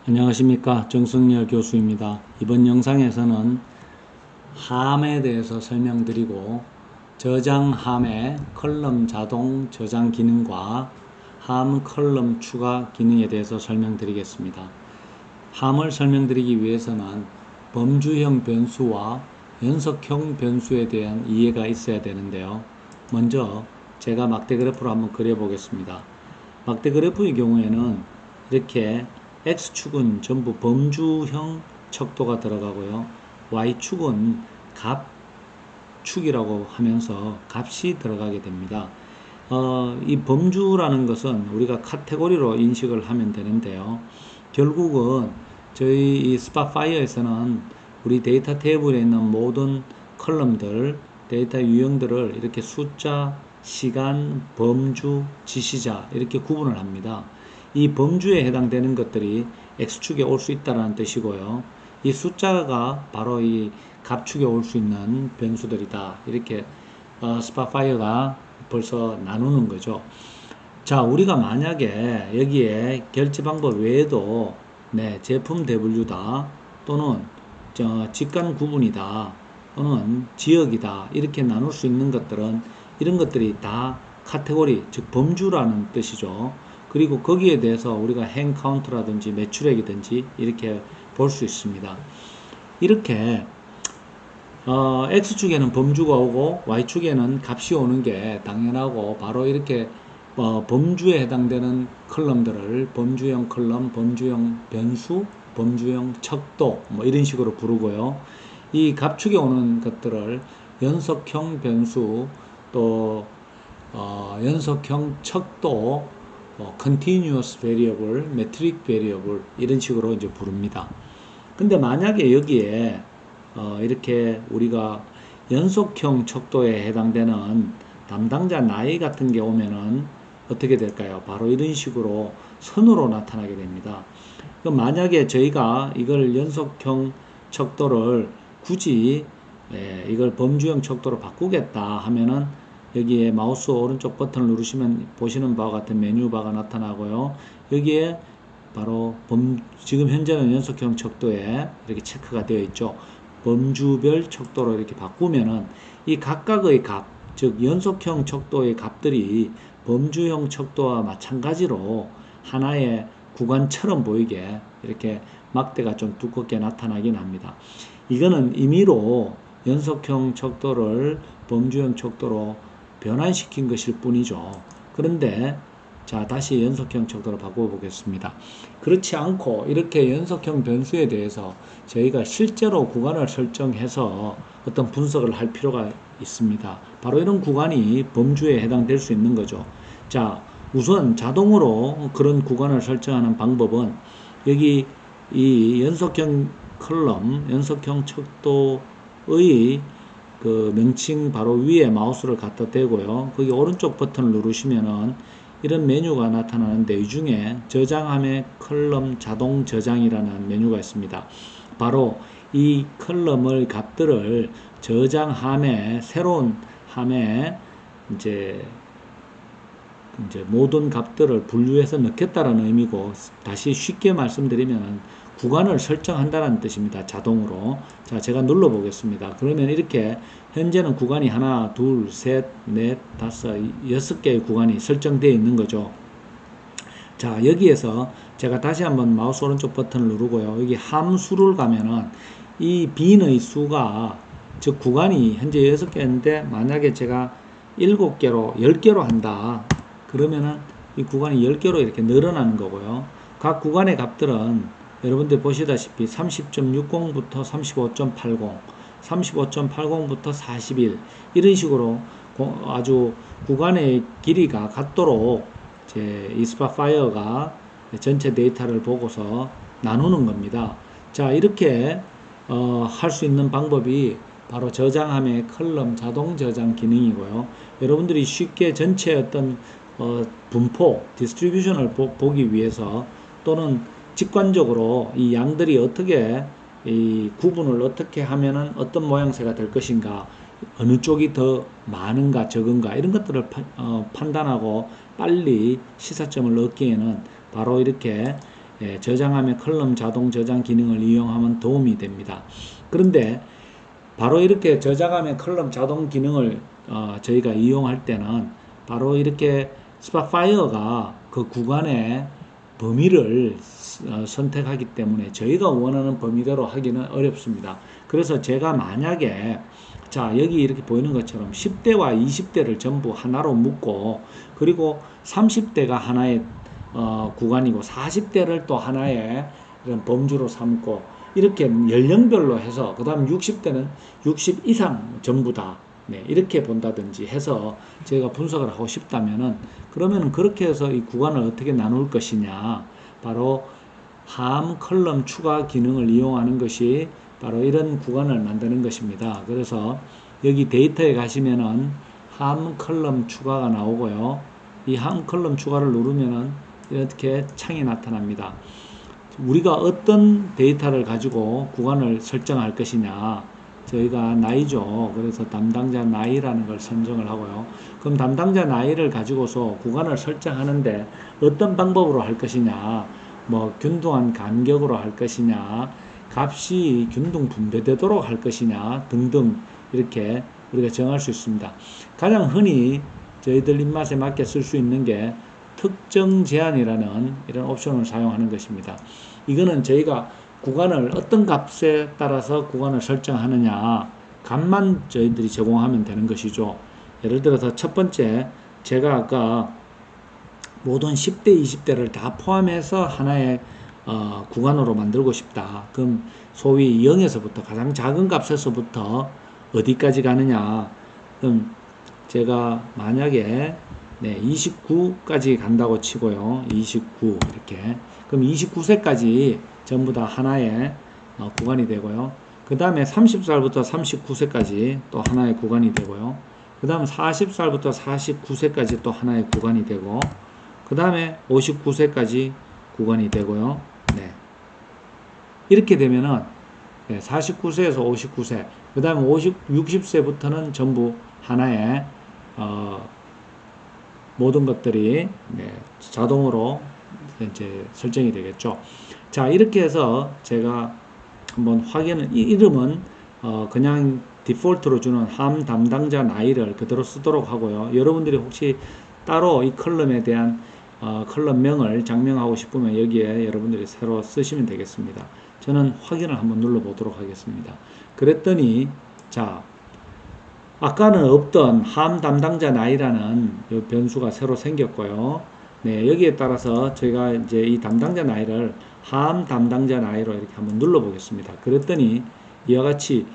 안녕하십니까, 정승열 교수입니다. 이번 영상에서는 함에 대해서 설명드리고 저장함의 컬럼 자동 저장 기능과 함 컬럼 추가 기능에 대해서 설명드리겠습니다. 함을 설명드리기 위해서는 범주형 변수와 연속형 변수에 대한 이해가 있어야 되는데요. 먼저 제가 막대 그래프로 한번 그려보겠습니다. 막대 그래프의 경우에는 이렇게 X축은 전부 범주형 척도가 들어가고요. Y축은 값축이라고 하면서 값이 들어가게 됩니다. 이 범주라는 것은 우리가 카테고리로 인식을 하면 되는데요. 결국은 저희 이 스팟파이어에서는 우리 데이터 테이블에 있는 모든 컬럼들, 데이터 유형들을 이렇게 숫자, 시간, 범주, 지시자 이렇게 구분을 합니다. 이 범주에 해당되는 것들이 X축에 올 수 있다는 뜻이고요. 이 숫자가 바로 이 값축에 올 수 있는 변수들이다. 이렇게 스팟파이어가 벌써 나누는 거죠. 자, 우리가 만약에 여기에 결제 방법 외에도 제품 대분류다 또는 직관 구분이다 또는 지역이다 이렇게 나눌 수 있는 것들은 이런 것들이 다 카테고리 즉 범주라는 뜻이죠. 그리고 거기에 대해서 우리가 행 카운트라든지 매출액이든지 이렇게 볼 수 있습니다. 이렇게 X축에는 범주가 오고 Y축에는 값이 오는 게 당연하고 바로 이렇게 범주에 해당되는 컬럼들을 범주형 컬럼, 범주형 변수, 범주형 척도 뭐 이런 식으로 부르고요. 이 값축에 오는 것들을 연속형 변수 또 연속형 척도 continuous variable, metric variable 이런 식으로 이제 부릅니다. 근데 만약에 여기에 이렇게 우리가 연속형 척도에 해당되는 담당자 나이 같은 게 오면은 어떻게 될까요? 바로 이런 식으로 선으로 나타나게 됩니다. 그럼 만약에 저희가 이걸 연속형 척도를 굳이 이걸 범주형 척도로 바꾸겠다 하면은 여기에 마우스 오른쪽 버튼을 누르시면 보시는 바와 같은 메뉴바가 나타나고요. 여기에 바로 지금 현재는 연속형 척도에 이렇게 체크가 되어 있죠. 범주별 척도로 이렇게 바꾸면은 이 각각의 값, 즉 연속형 척도의 값들이 범주형 척도와 마찬가지로 하나의 구간처럼 보이게 이렇게 막대가 좀 두껍게 나타나긴 합니다. 이거는 임의로 연속형 척도를 범주형 척도로 변환시킨 것일 뿐이죠. 그런데 자, 다시 연속형 척도로 바꿔보겠습니다. 그렇지 않고 이렇게 연속형 변수에 대해서 저희가 실제로 구간을 설정해서 어떤 분석을 할 필요가 있습니다. 바로 이런 구간이 범주에 해당될 수 있는 거죠. 자, 우선 자동으로 그런 구간을 설정하는 방법은 여기 이 연속형 컬럼, 연속형 척도의 그 명칭 바로 위에 마우스를 갖다 대고요. 거기 오른쪽 버튼을 누르시면은 이런 메뉴가 나타나는데 이 중에 저장함의 컬럼 자동 저장이라는 메뉴가 있습니다. 바로 이 컬럼의 값들을 저장함에 새로운 함에 이제 모든 값들을 분류해서 넣겠다라는 의미고 다시 쉽게 말씀드리면 구간을 설정한다는 뜻입니다. 자동으로. 자, 제가 눌러 보겠습니다. 그러면 이렇게 현재는 구간이 하나, 둘, 셋, 넷, 다섯, 여섯 개의 구간이 설정되어 있는 거죠. 자, 여기에서 제가 다시 한번 마우스 오른쪽 버튼을 누르고요. 여기 함수를 가면은 이 빈의 수가 즉 구간이 현재 6개인데 만약에 제가 7개로 10개로 한다. 그러면은 이 구간이 10개로 이렇게 늘어나는 거고요. 각 구간의 값들은 여러분들 보시다시피 30.60부터 35.80, 35.80부터 41 이런 식으로 아주 구간의 길이가 같도록 이 스팟파이어가 전체 데이터를 보고서 나누는 겁니다. 자, 이렇게 할 수 있는 방법이 바로 저장함의 컬럼 자동 저장 기능이고요. 여러분들이 쉽게 전체 어떤 분포, 디스트리뷰션을 보기 위해서 또는 직관적으로 이 양들이 어떻게 이 구분을 어떻게 하면은 어떤 모양새가 될 것인가, 어느 쪽이 더 많은가 적은가 이런 것들을 판단하고 빨리 시사점을 얻기에는 바로 이렇게 저장하면 컬럼 자동 저장 기능을 이용하면 도움이 됩니다. 그런데 바로 이렇게 저장하면 컬럼 자동 기능을 저희가 이용할 때는 바로 이렇게 스팟파이어가 그 구간의 범위를 선택하기 때문에 저희가 원하는 범위대로 하기는 어렵습니다. 그래서 제가 만약에 자 여기 이렇게 보이는 것처럼 10대와 20대를 전부 하나로 묶고 그리고 30대가 하나의 구간이고 40대를 또 하나의 이런 범주로 삼고 이렇게 연령별로 해서 그 다음 60대는 60 이상 전부 다 이렇게 본다든지 해서 제가 분석을 하고 싶다면은 그러면 그렇게 해서 이 구간을 어떻게 나눌 것이냐 바로 함 컬럼 추가 기능을 이용하는 것이 바로 이런 구간을 만드는 것입니다. 그래서 여기 데이터에 가시면은 함 컬럼 추가가 나오고요. 이 함 컬럼 추가를 누르면은 이렇게 창이 나타납니다. 우리가 어떤 데이터를 가지고 구간을 설정할 것이냐 저희가 나이죠. 그래서 담당자 나이라는 걸 선정을 하고요. 그럼 담당자 나이를 가지고서 구간을 설정하는데 어떤 방법으로 할 것이냐 뭐 균등한 간격으로 할 것이냐 값이 균등 분배되도록 할 것이냐 등등 이렇게 우리가 정할 수 있습니다. 가장 흔히 저희들 입맛에 맞게 쓸 수 있는 게 특정 제한이라는 이런 옵션을 사용하는 것입니다. 이거는 저희가 구간을 어떤 값에 따라서 구간을 설정하느냐 값만 저희들이 제공하면 되는 것이죠. 예를 들어서 첫 번째 제가 아까 모든 10대 20대를 다 포함해서 하나의 구간으로 만들고 싶다. 그럼 소위 0에서부터 가장 작은 값에서부터 어디까지 가느냐 그럼 제가 만약에 29까지 간다고 치고요. 29 이렇게 그럼 29세까지 전부 다 하나의 구간이 되고요. 그 다음에 30살부터 39세까지 또 하나의 구간이 되고요. 그 다음 40살부터 49세까지 또 하나의 구간이 되고 그 다음에 59세까지 구간이 되고요. 네. 이렇게 되면은 49세에서 59세 그 다음에 60세부터는 전부 하나의 모든 것들이 자동으로 이제 설정이 되겠죠. 자 이렇게 해서 제가 한번 확인을 이 이름은 그냥 디폴트로 주는 함 담당자 나이를 그대로 쓰도록 하고요. 여러분들이 혹시 따로 이 컬럼에 대한 컬럼명을 장명하고 싶으면 여기에 여러분들이 새로 쓰시면 되겠습니다. 저는 확인을 한번 눌러 보도록 하겠습니다. 그랬더니 자 아까는 없던 함 담당자 나이라는 이 변수가 새로 생겼고요. 네, 여기에 따라서 저희가 이제 이 담당자 나이를 함 담당자 나이로 이렇게 한번 눌러 보겠습니다. 그랬더니 이와 같이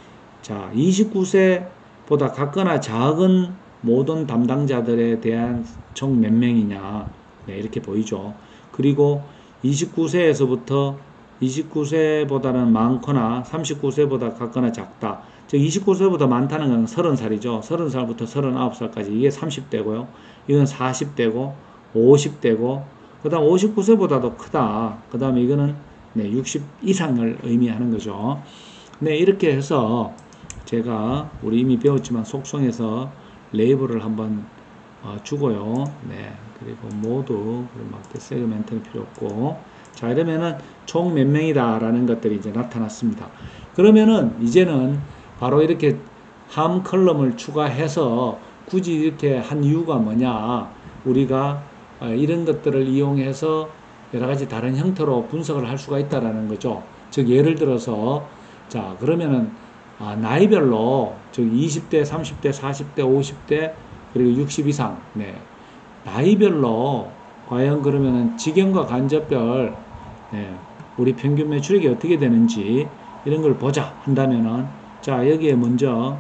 자 29세보다 같거나 작은 모든 담당자들에 대한 총 몇 명이냐 네, 이렇게 보이죠. 그리고 29세에서부터 29세보다는 많거나 39세보다 같거나 작다. 즉 29세보다 많다는 건 30살이죠. 30살부터 39살까지 이게 30대고요. 이건 40대고 50대고 그 다음 59세보다도 크다. 그 다음에 이거는 60 이상을 의미하는 거죠. 네, 이렇게 해서 제가 우리 이미 배웠지만 속성에서 레이블을 한번 주고요. 네, 그리고 모두 막대 세그멘트는 필요 없고 자 이러면은 총 몇 명이다 라는 것들이 이제 나타났습니다. 그러면은 이제는 바로 이렇게 함 컬럼을 추가해서 굳이 이렇게 한 이유가 뭐냐 우리가 이런 것들을 이용해서 여러 가지 다른 형태로 분석을 할 수가 있다라는 거죠. 즉 예를 들어서 자 그러면은 나이별로 즉 20대, 30대, 40대, 50대 그리고 60 이상 네. 나이별로 과연 그러면은 직영과 간접별 네. 우리 평균 매출액이 어떻게 되는지 이런 걸 보자 한다면은 자 여기에 먼저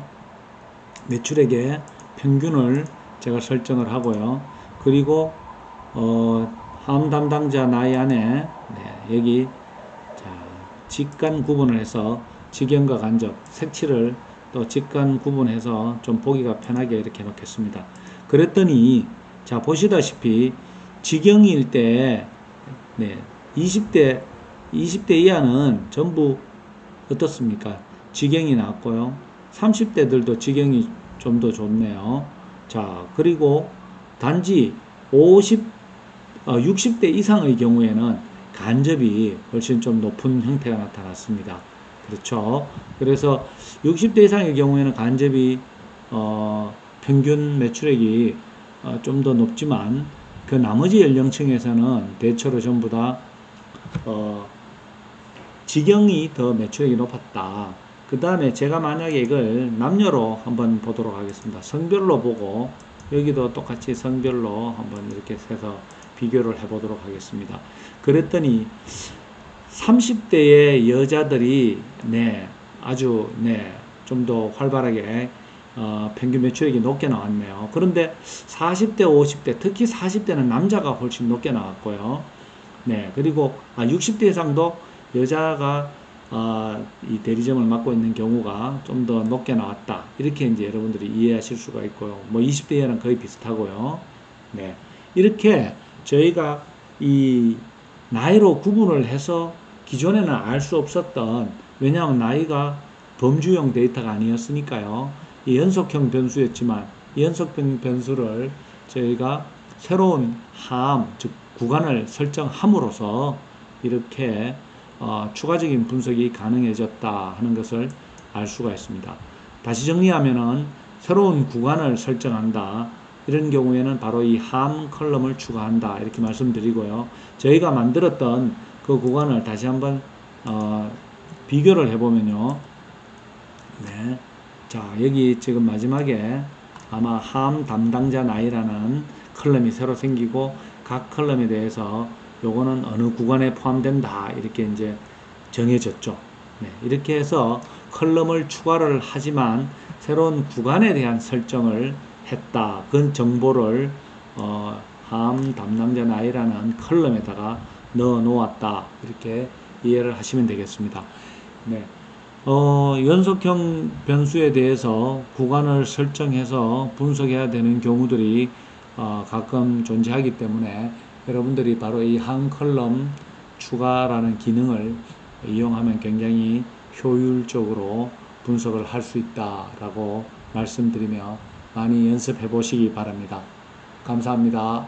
매출액의 평균을 제가 설정을 하고요. 그리고 함 담당자 나이 안에 네, 여기 자, 직간 구분을 해서 직영과 간접 색칠을 또 직간 구분해서 좀 보기가 편하게 이렇게 해 놓겠습니다. 그랬더니 자 보시다시피 직영일 때 네, 20대 이하는 전부 어떻습니까? 직영이 나왔고요. 30대들도 직영이 좀 더 좋네요. 자 그리고 단지 60대 이상의 경우에는 간접이 훨씬 좀 높은 형태가 나타났습니다. 그렇죠. 그래서 60대 이상의 경우에는 간접이 평균 매출액이 좀 더 높지만 그 나머지 연령층에서는 대체로 전부 다 직영이 더 매출액이 높았다. 그 다음에 제가 만약에 이걸 남녀로 한번 보도록 하겠습니다. 성별로 보고 여기도 똑같이 성별로 한번 이렇게 해서 비교를 해보도록 하겠습니다. 그랬더니 30대의 여자들이 아주 좀 더 활발하게 평균 매출액이 높게 나왔네요. 그런데 40대, 50대, 특히 40대는 남자가 훨씬 높게 나왔고요. 그리고 60대 이상도 여자가 이 대리점을 맡고 있는 경우가 좀 더 높게 나왔다. 이렇게 이제 여러분들이 이해하실 수가 있고요. 뭐 20대에는 거의 비슷하고요. 이렇게 저희가 이 나이로 구분을 해서 기존에는 알 수 없었던, 왜냐하면 나이가 범주형 데이터가 아니었으니까요. 이 연속형 변수였지만 이 연속형 변수를 저희가 새로운 함, 즉 구간을 설정함으로써 이렇게 추가적인 분석이 가능해졌다 하는 것을 알 수가 있습니다. 다시 정리하면은 새로운 구간을 설정한다. 이런 경우에는 바로 이 함 컬럼을 추가한다. 이렇게 말씀드리고요. 저희가 만들었던 그 구간을 다시 한번 비교를 해보면요. 자, 여기 지금 마지막에 아마 함 담당자 나이라는 컬럼이 새로 생기고 각 컬럼에 대해서 요거는 어느 구간에 포함된다. 이렇게 이제 정해졌죠. 이렇게 해서 컬럼을 추가를 하지만 새로운 구간에 대한 설정을 했다. 그 정보를 함 담당자 나이라는 컬럼에다가 넣어 놓았다. 이렇게 이해를 하시면 되겠습니다. 연속형 변수에 대해서 구간을 설정해서 분석해야 되는 경우들이 가끔 존재하기 때문에 여러분들이 바로 이 한 컬럼 추가라는 기능을 이용하면 굉장히 효율적으로 분석을 할 수 있다라고 말씀드리며 많이 연습해 보시기 바랍니다. 감사합니다.